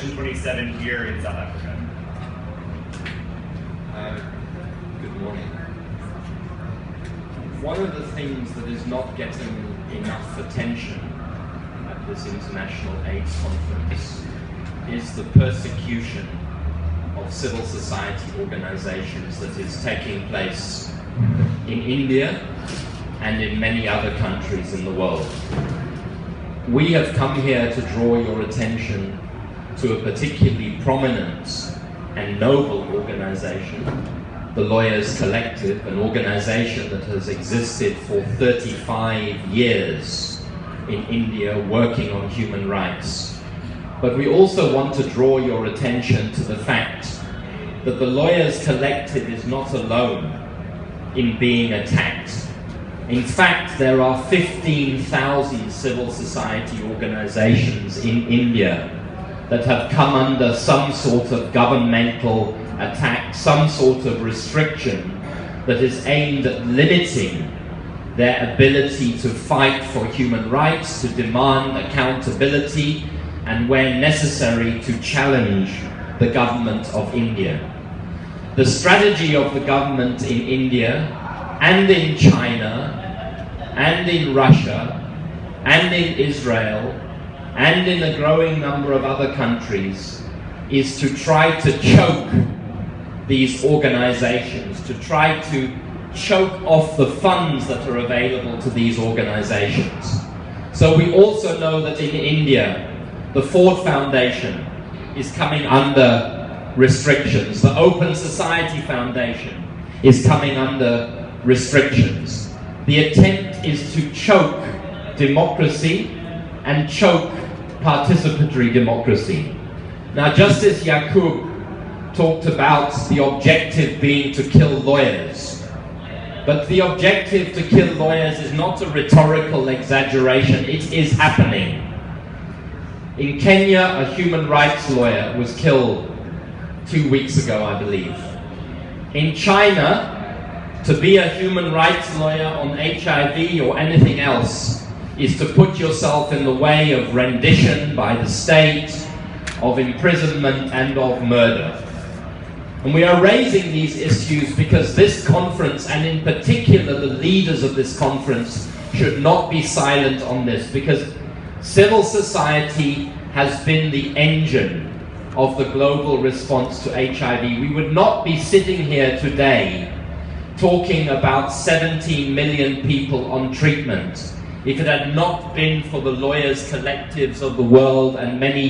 Section 27 here in South Africa? Good morning. One of the things that is not getting enough attention at this International AIDS Conference is the persecution of civil society organizations that is taking place in India and in many other countries in the world. We have come here to draw your attention to a particularly prominent and noble organization, the Lawyers Collective, an organization that has existed for 35 years in India working on human rights. But we also want to draw your attention to the fact that the Lawyers Collective is not alone in being attacked. In fact, there are 15,000 civil society organizations in India that have come under some sort of governmental attack, some sort of restriction that is aimed at limiting their ability to fight for human rights, to demand accountability, and where necessary to challenge the government of India. The strategy of the government in India and in China and in Russia and in Israel and in a growing number of other countries is to try to choke these organizations, to try to choke off the funds that are available to these organizations. So we also know that in India, the Ford Foundation is coming under restrictions. The Open Society Foundation is coming under restrictions. The attempt is to choke democracy and choke participatory democracy. Now, Justice Yaqub talked about the objective being to kill lawyers. But the objective to kill lawyers is not a rhetorical exaggeration, it is happening. In Kenya, a human rights lawyer was killed 2 weeks ago, I believe. In China, to be a human rights lawyer on HIV or anything else is to put yourself in the way of rendition by the state, of imprisonment and of murder. And we are raising these issues because this conference, and in particular the leaders of this conference, should not be silent on this, because civil society has been the engine of the global response to HIV. We would not be sitting here today talking about 17 million people on treatment if it had not been for the lawyers' collectives of the world and many